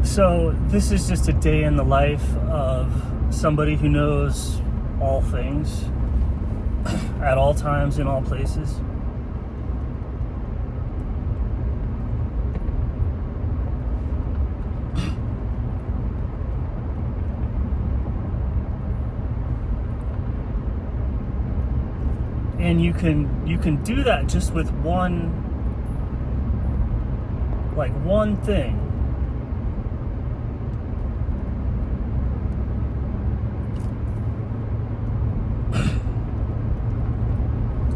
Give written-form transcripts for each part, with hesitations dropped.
So this is just a day in the life of somebody who knows all things at all times in all places. And you can do that just with one thing.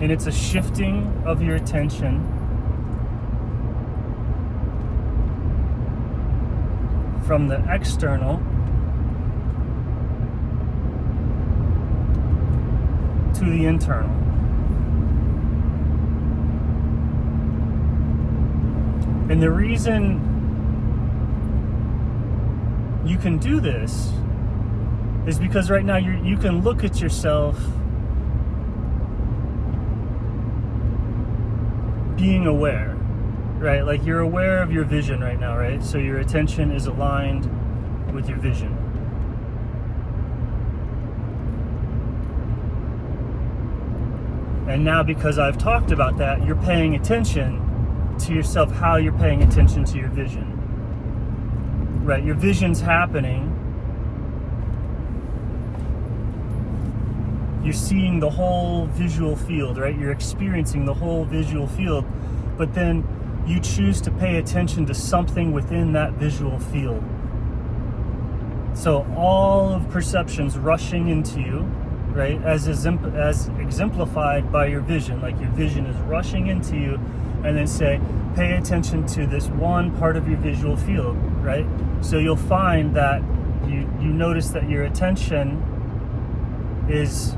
And it's a shifting of your attention from the external to the internal. And the reason you can do this is because right now you can look at yourself being aware, right? Like you're aware of your vision right now, right? So your attention is aligned with your vision. And now because I've talked about that, you're paying attention to yourself, how you're paying attention to your vision, right? Your vision's happening. You're seeing the whole visual field, right? You're experiencing the whole visual field, but then you choose to pay attention to something within that visual field. So all of perceptions rushing into you, right? As exemplified by your vision, like your vision is rushing into you, and then say, pay attention to this one part of your visual field, right? So you'll find that you notice that your attention is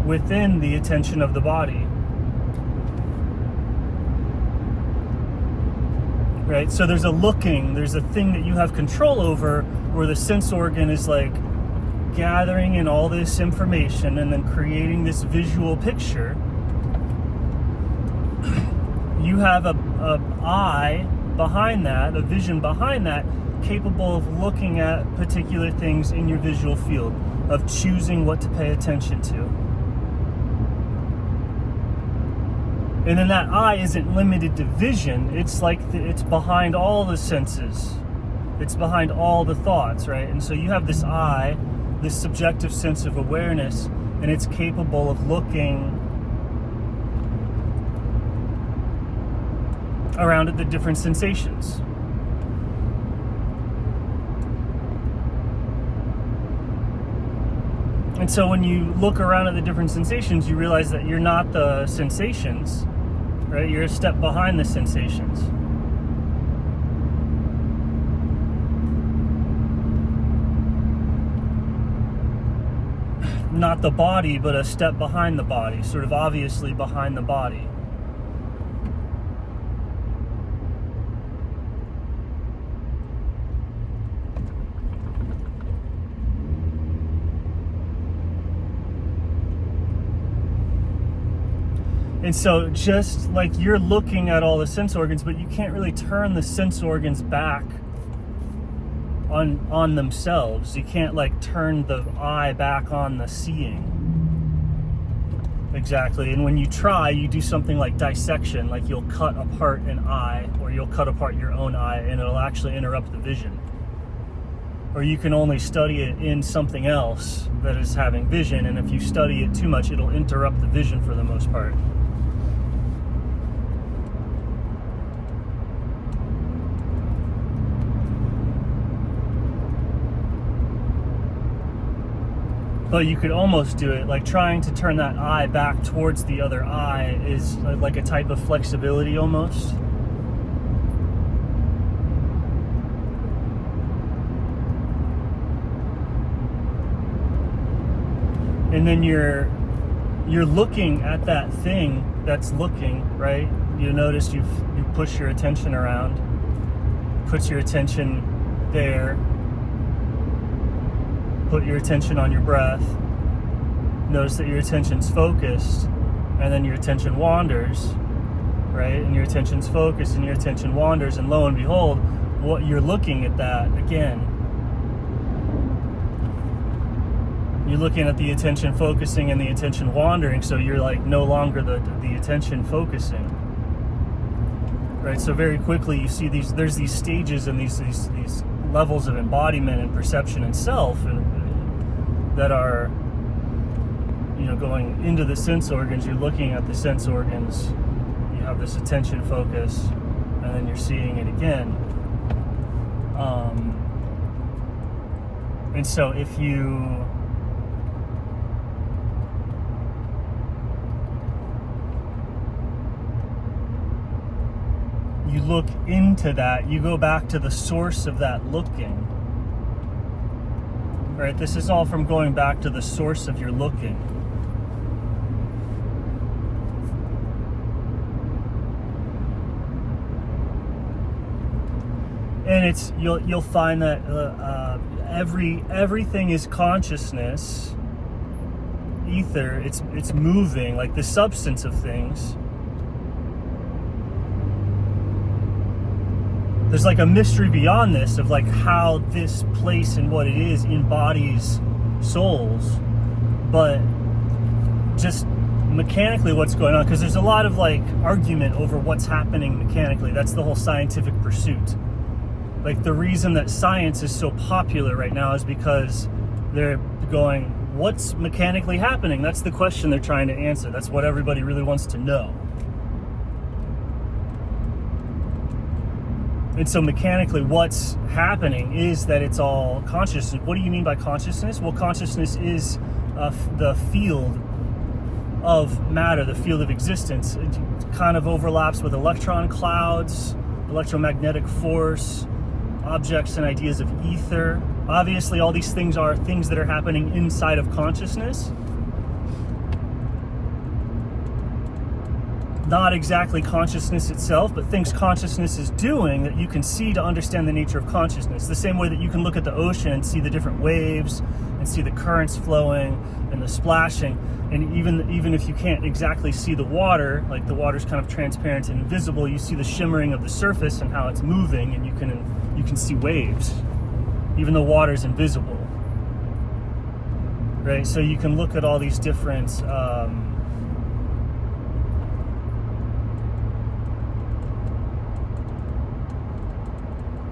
within the attention of the body, right? So there's a thing that you have control over, where the sense organ is like gathering in all this information and then creating this visual picture. You have a eye behind that, a vision behind that, capable of looking at particular things in your visual field, of choosing what to pay attention to. And then that eye isn't limited to vision. It's like it's behind all the senses. It's behind all the thoughts, right? And so you have this eye, this subjective sense of awareness, and it's capable of looking around at the different sensations. And so when you look around at the different sensations, you realize that you're not the sensations, right? You're a step behind the sensations. Not the body, but a step behind the body, sort of obviously behind the body. And so just like you're looking at all the sense organs, but you can't really turn the sense organs back on themselves. You can't like turn the eye back on the seeing. Exactly. And when you try, you do something like dissection, like you'll cut apart an eye, or you'll cut apart your own eye, and it'll actually interrupt the vision. Or you can only study it in something else that is having vision, and if you study it too much, it'll interrupt the vision for the most part. But you could almost do it, like trying to turn that eye back towards the other eye is like a type of flexibility almost. And then you're looking at that thing that's looking, right? You notice you push your attention around, put your attention there. Put your attention on your breath. Notice that your attention's focused, and then your attention wanders, right? And your attention's focused and your attention wanders, and lo and behold, what you're looking at that again. You're looking at the attention focusing and the attention wandering, so you're like no longer the attention focusing. Right? So very quickly you see there's these stages and these levels of embodiment and perception and self, and that are, going into the sense organs. You're looking at the sense organs, you have this attention focus, and then you're seeing it again. And so if you look into that, you go back to the source of that looking. Right? This is all from going back to the source of your looking. And it's you'll find that everything is consciousness, ether. It's moving, like the substance of things. There's like a mystery beyond this of like how this place and what it is embodies souls, but just mechanically what's going on, because there's a lot of like argument over what's happening mechanically. That's the whole scientific pursuit. Like the reason that science is so popular right now is because they're going, what's mechanically happening? That's the question they're trying to answer. That's what everybody really wants to know. And so mechanically what's happening is that it's all consciousness. What do you mean by consciousness? Well, consciousness is the field of matter, the field of existence. It kind of overlaps with electron clouds, electromagnetic force, objects and ideas of ether. Obviously, all these things are things that are happening inside of consciousness. Not exactly consciousness itself, but things consciousness is doing that you can see to understand the nature of consciousness. The same way that you can look at the ocean and see the different waves and see the currents flowing and the splashing. And even if you can't exactly see the water, like the water's kind of transparent and invisible, you see the shimmering of the surface and how it's moving, and you can see waves, even though water's invisible. Right? So you can look at all these different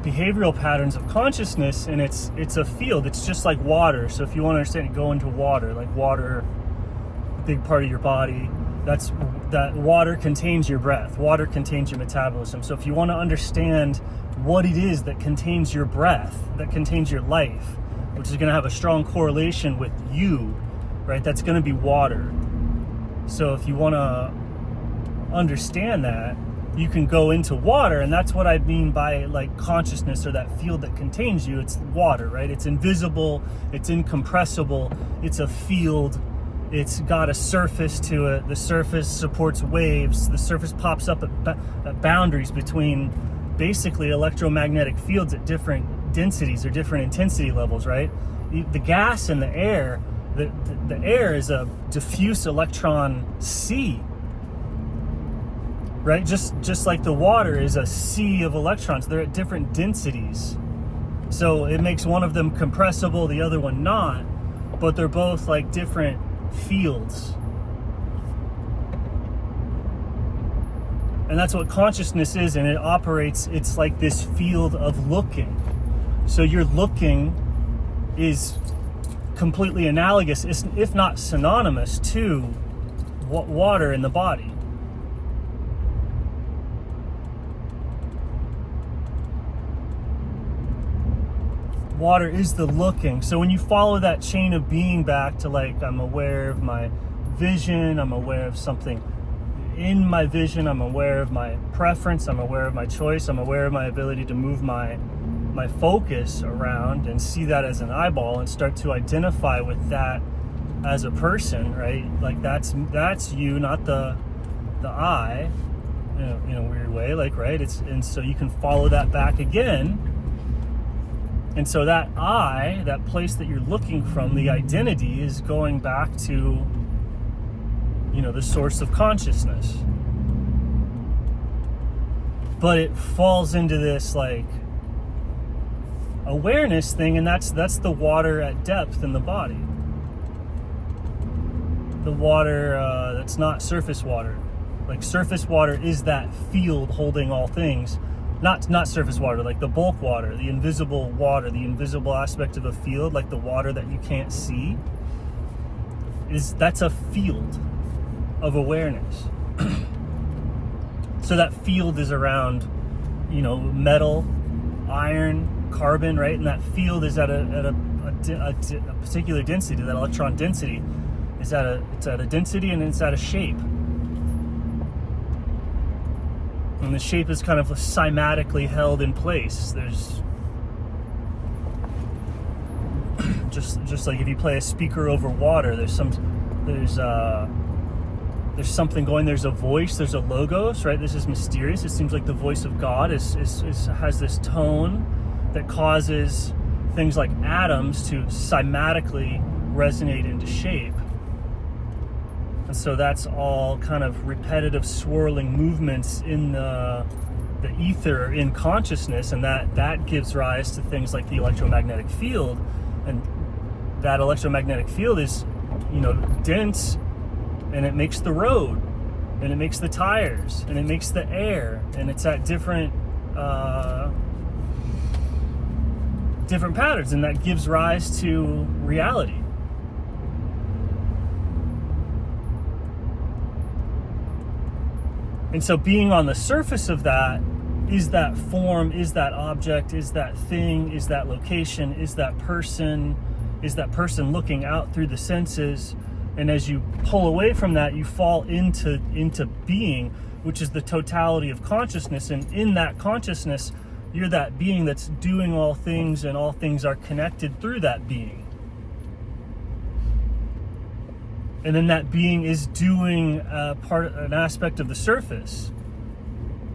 behavioral patterns of consciousness, and it's a field. It's just like water. So if you want to understand it, go into water. Like water, a big part of your body. That water contains your breath. Water contains your metabolism. So if you want to understand what it is that contains your breath, that contains your life, which is going to have a strong correlation with you, right? That's going to be water. So if you want to understand that, you can go into water, and that's what I mean by like consciousness, or that field that contains you. It's water, right? It's invisible, it's incompressible, it's a field, it's got a surface to it. The surface supports waves. The surface pops up at boundaries between basically electromagnetic fields at different densities or different intensity levels, right? The gas in the air, the air is a diffuse electron sea, right? Just like the water is a sea of electrons. They're at different densities. So it makes one of them compressible, the other one not, but they're both like different fields. And that's what consciousness is, and it operates, it's like this field of looking. So your looking is completely analogous, if not synonymous, to water in the body. Water is the looking. So when you follow that chain of being back to like, I'm aware of my vision, I'm aware of something in my vision, I'm aware of my preference, I'm aware of my choice, I'm aware of my ability to move my focus around and see that as an eyeball and start to identify with that as a person, right? Like that's you, not the I, in a weird way, like, right? And so you can follow that back again. And so that I, that place that you're looking from, the identity, is going back to, the source of consciousness. But it falls into this like awareness thing, and that's the water at depth in the body. The water that's not surface water. Like surface water is that field holding all things. Not surface water, like the bulk water, the invisible water, the invisible aspect of a field, like the water that you can't see. That's a field of awareness. So that field is around, metal, iron, carbon, right? And that field is at a particular density. That electron density is at a density, and it's at a shape. And the shape is kind of cymatically held in place. There's just like if you play a speaker over water, there's something going. There's a voice. There's a logos, right? This is mysterious. It seems like the voice of God has this tone that causes things like atoms to cymatically resonate into shape. And so that's all kind of repetitive swirling movements in the ether, in consciousness, and that gives rise to things like the electromagnetic field. And that electromagnetic field is, dense, and it makes the road, and it makes the tires, and it makes the air, and it's at different patterns, and that gives rise to reality. And so being on the surface of that, is that form, is that object, is that thing, is that location, is that person looking out through the senses. And as you pull away from that, you fall into being, which is the totality of consciousness. And in that consciousness, you're that being that's doing all things, and all things are connected through that being. And then that being is doing an aspect of the surface.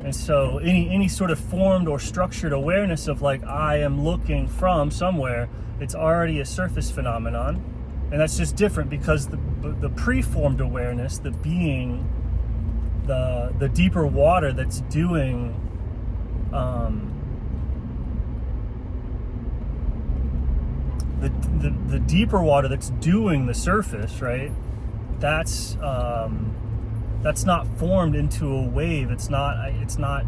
And so any sort of formed or structured awareness of like, I am looking from somewhere, it's already a surface phenomenon. And that's just different because the preformed awareness, the being, the deeper water that's doing the deeper water that's doing the surface, right? That's not formed into a wave. It's not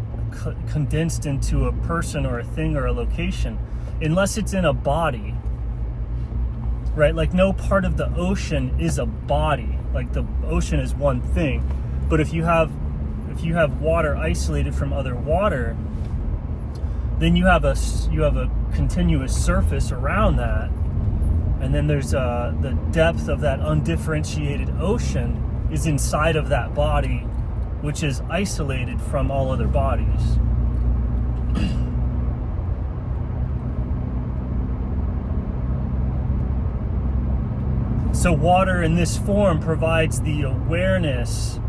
condensed into a person or a thing or a location, unless it's in a body, right? Like no part of the ocean is a body. Like the ocean is one thing, but if you have water isolated from other water, then you have a continuous surface around that. And then there's the depth of that undifferentiated ocean is inside of that body, which is isolated from all other bodies. So water in this form provides the awareness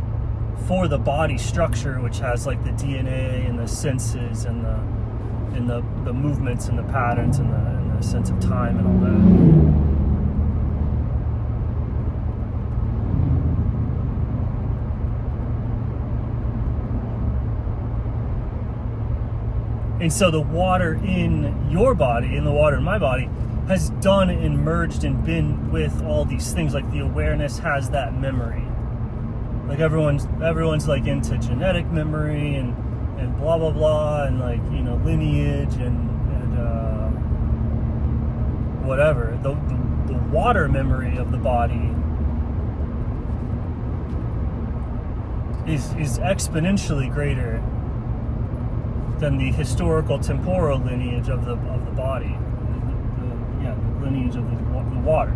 for the body structure, which has like the DNA and the senses and the movements and the patterns and the sense of time and all that. And so the water in your body, and the water in my body, has done and merged and been with all these things. Like the awareness has that memory. Like everyone's like into genetic memory and blah blah blah, and like lineage and whatever. The water memory of the body is exponentially greater than the historical temporal lineage of the body, the lineage of the water.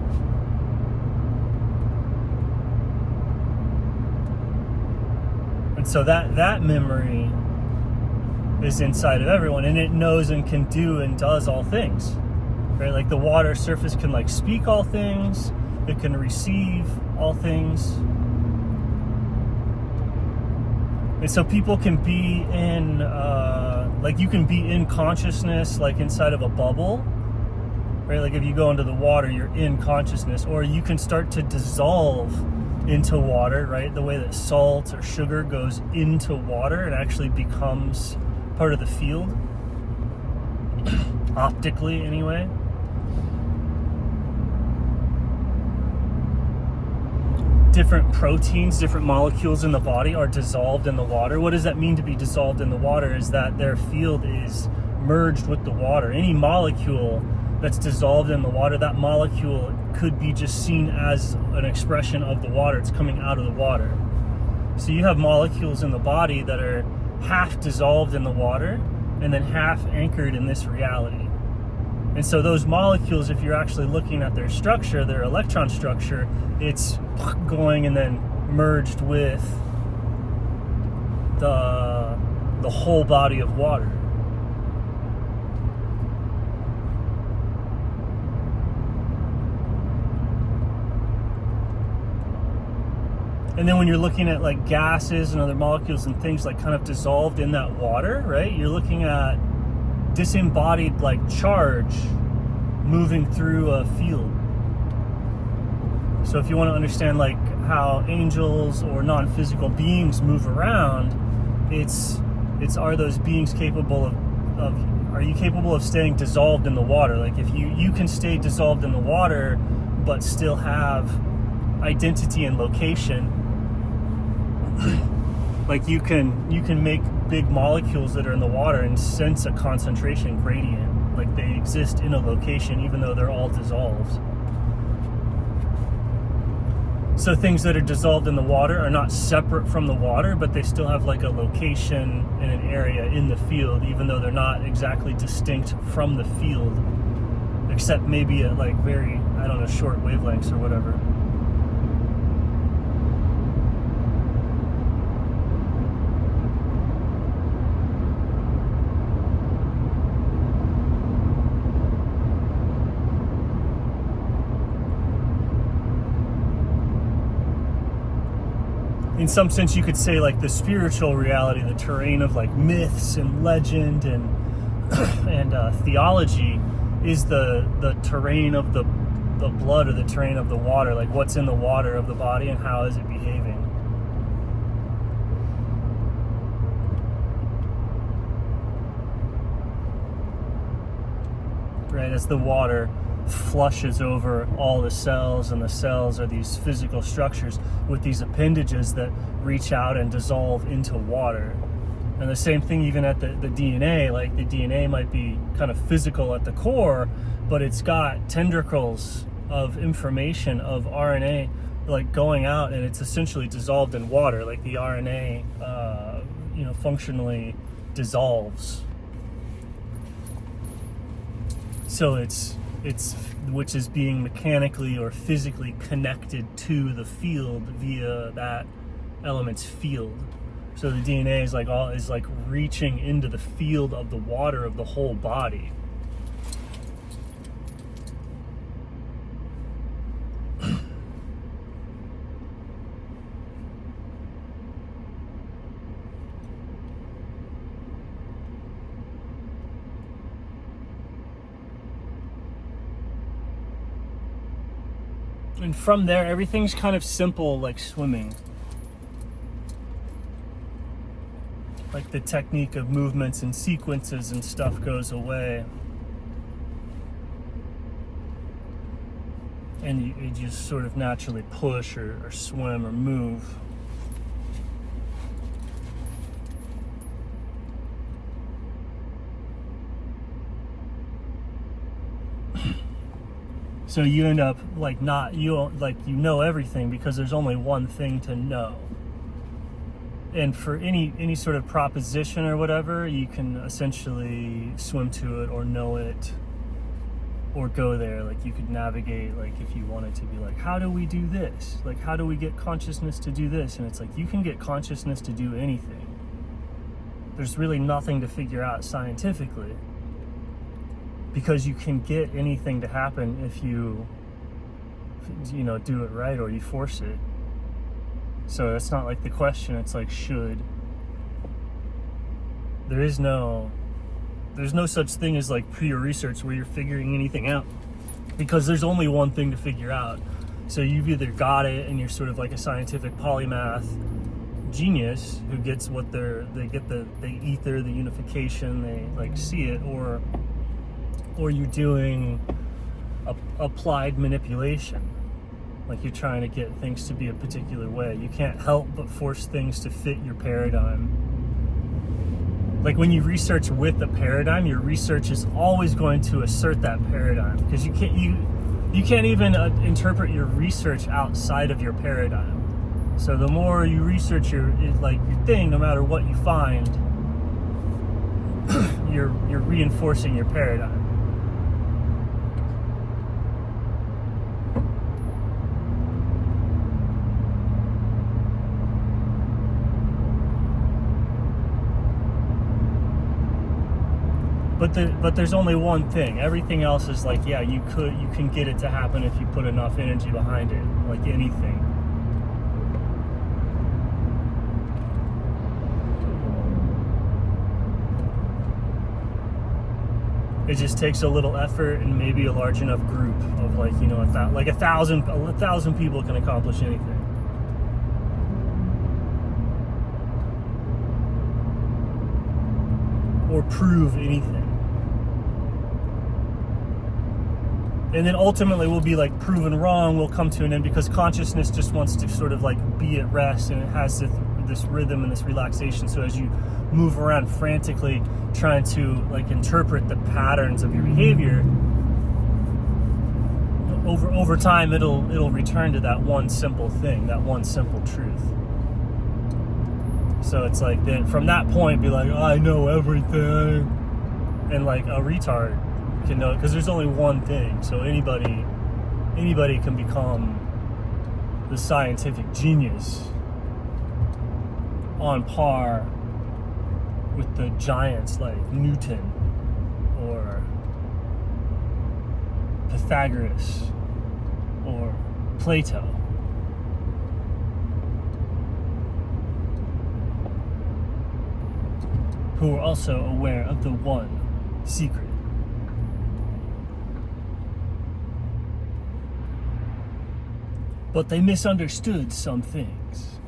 And so that memory is inside of everyone, and it knows and can do and does all things, right? Like the water surface can like speak all things, it can receive all things. And so people can be in, you can be in consciousness, like inside of a bubble, right? Like if you go into the water, you're in consciousness, or you can start to dissolve into water, right? The way that salt or sugar goes into water and actually becomes part of the field. optically anyway. Different proteins, different molecules in the body are dissolved in the water. What does that mean to be dissolved in the water? Is that their field is merged with the water. Any molecule that's dissolved in the water, that molecule could be just seen as an expression of the water. It's coming out of the water. So you have molecules in the body that are half dissolved in the water and then half anchored in this reality. And so those molecules, if you're actually looking at their structure, their electron structure, it's going and then merged with the whole body of water. And then when you're looking at like gases and other molecules and things like kind of dissolved in that water, right? You're looking at disembodied like charge moving through a field. So if you want to understand like how angels or non-physical beings move around, it's are those beings capable of are you capable of staying dissolved in the water? Like if you can stay dissolved in the water but still have identity and location. Like you can make big molecules that are in the water and sense a concentration gradient. Like they exist in a location even though they're all dissolved. So things that are dissolved in the water are not separate from the water, but they still have like a location and an area in the field, even though they're not exactly distinct from the field, except maybe at like very, I don't know, short wavelengths or whatever. In some sense, you could say like the spiritual reality, the terrain of like myths and legend and theology is the terrain of the blood or the terrain of the water, like what's in the water of the body and how is it behaving. Right, as the water flushes over all the cells, and the cells are these physical structures with these appendages that reach out and dissolve into water. And the same thing even at the DNA, like the DNA might be kind of physical at the core, but it's got tendrils of information of RNA like going out, and it's essentially dissolved in water. Like the RNA functionally dissolves. So it's which is being mechanically or physically connected to the field via that element's field. So the DNA is like reaching into the field of the water of the whole body. And from there, everything's kind of simple, like swimming. Like the technique of movements and sequences and stuff goes away. And you just sort of naturally push or swim or move. So you end up like you know everything because there's only one thing to know. And for any sort of proposition or whatever, you can essentially swim to it or know it or go there. Like you could navigate, like if you wanted to be like, how do we do this? Like how do we get consciousness to do this? And it's like you can get consciousness to do anything. There's really nothing to figure out scientifically. Because you can get anything to happen if you do it right or you force it. So it's not like the question, it's like should. There's no such thing as like pure research where you're figuring anything out. Because there's only one thing to figure out. So you've either got it and you're sort of like a scientific polymath genius who gets what they get the ether, the unification, they like see it, or or you're doing applied manipulation. Like you're trying to get things to be a particular way. You can't help but force things to fit your paradigm. Like when you research with a paradigm, your research is always going to assert that paradigm, because you can't even interpret your research outside of your paradigm. So the more you research your thing, no matter what you find, you're reinforcing your paradigm. But there's only one thing. Everything else is like, yeah, you can get it to happen if you put enough energy behind it, like anything. It just takes a little effort and maybe a large enough group of a thousand people can accomplish anything. Or prove anything. And then ultimately we'll be like proven wrong, we'll come to an end, because consciousness just wants to sort of like be at rest, and it has this rhythm and this relaxation. So as you move around frantically trying to like interpret the patterns of your behavior, over time it'll return to that one simple thing, that one simple truth. So it's like, then from that point, be like, oh, I know everything, and like a retard can know it, because there's only one thing. So anybody can become the scientific genius on par with the giants like Newton or Pythagoras or Plato. Who are also aware of the one secret. But they misunderstood some things.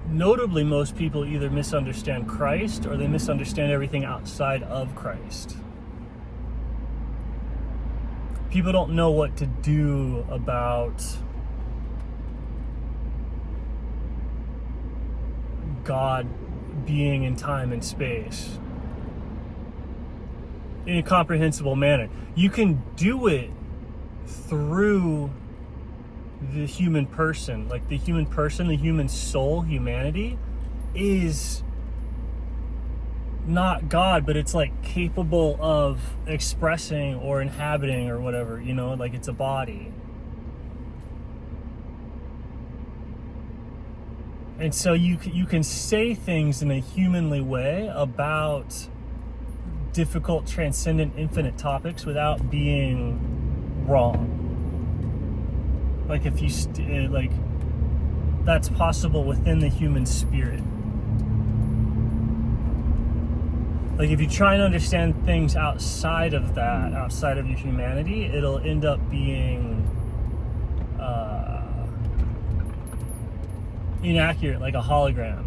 Notably, most people either misunderstand Christ or they misunderstand everything outside of Christ. People don't know what to do about God being in time and space in a comprehensible manner. You can do it through the human person. Like the human person, the human soul, humanity is not God, but it's like capable of expressing or inhabiting or whatever, like it's a body. And so you can say things in a humanly way about difficult, transcendent, infinite topics without being wrong. Like if you that's possible within the human spirit. Like if you try and understand things outside of that, outside of your humanity, it'll end up being inaccurate, like a hologram.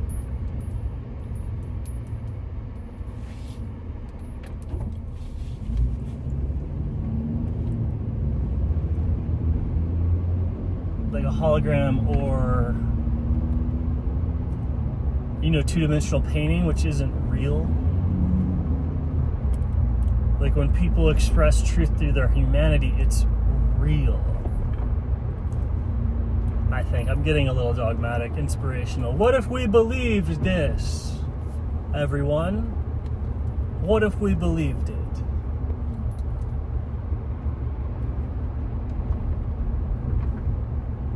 Like a hologram, or two-dimensional painting, which isn't real. Like when people express truth through their humanity, it's real. I think I'm getting a little dogmatic, inspirational. What if we believed this, everyone? What if we believed it?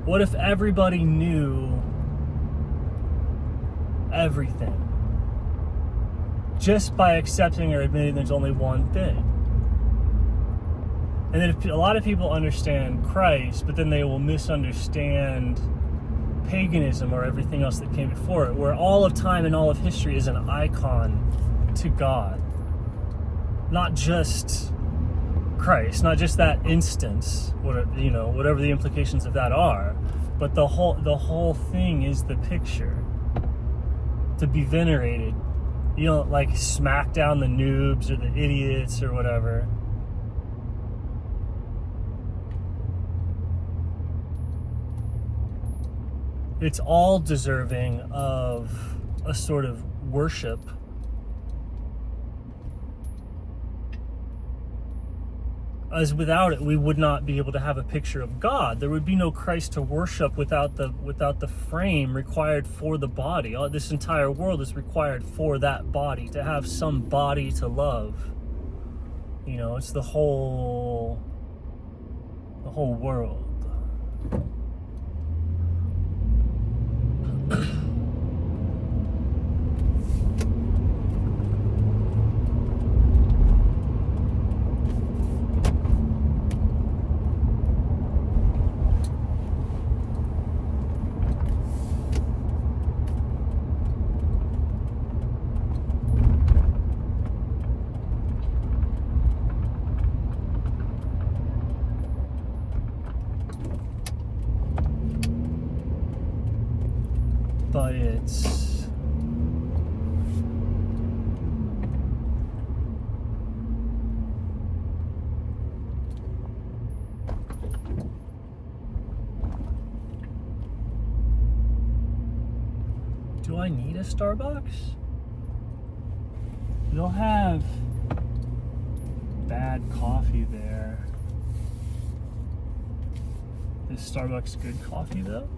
What if everybody knew everything? Just by accepting or admitting there's only one thing. And then if a lot of people understand Christ, but then they will misunderstand paganism or everything else that came before it, where all of time and all of history is an icon to God. Not just Christ, not just that instance, whatever the implications of that are, but the whole thing is the picture to be venerated. You don't like smack down the noobs or the idiots or whatever. It's all deserving of a sort of worship. As without it, we would not be able to have a picture of God. There would be no Christ to worship without the frame required for the body. This entire world is required for that body, to have some body to love. It's the whole world. But it's do I need a Starbucks? They'll have bad coffee there. Is Starbucks good coffee though?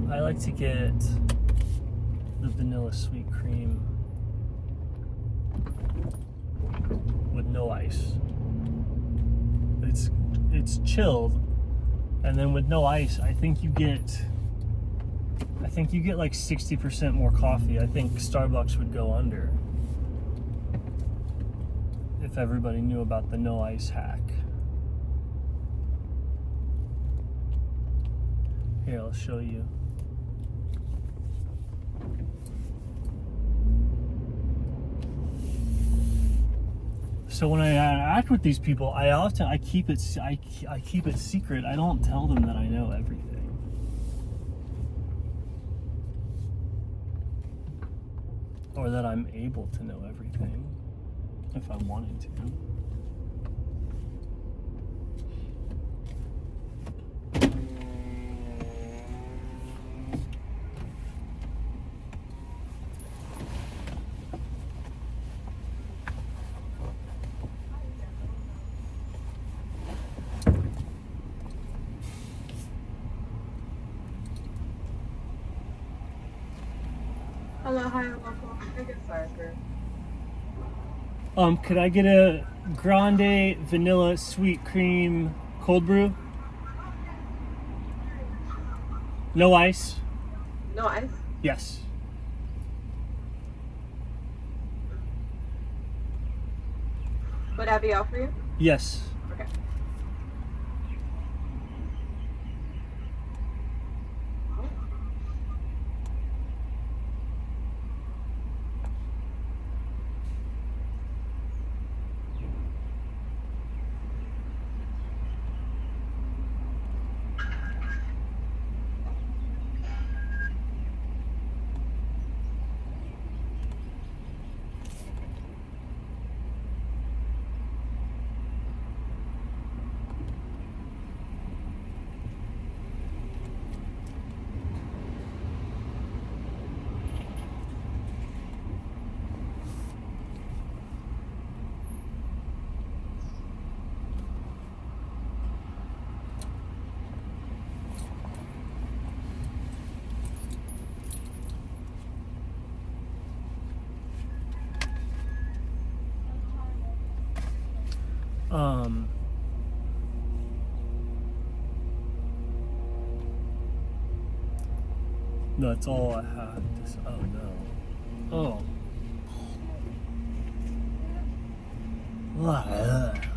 I like to get the vanilla sweet cream with no ice. It's chilled, and then with no ice, I think you get like 60% more coffee. I think Starbucks would go under if everybody knew about the no ice hack. Here, I'll show you. So when I interact with these people, I keep it secret. I don't tell them that I know everything. Or that I'm able to know everything if I wanted to. Hello, hi, and welcome. I get Sarker. Could I get a grande vanilla sweet cream cold brew? No ice? No ice? Yes. Would that be all for you? Yes. Okay. That's all I have. Oh no. Oh.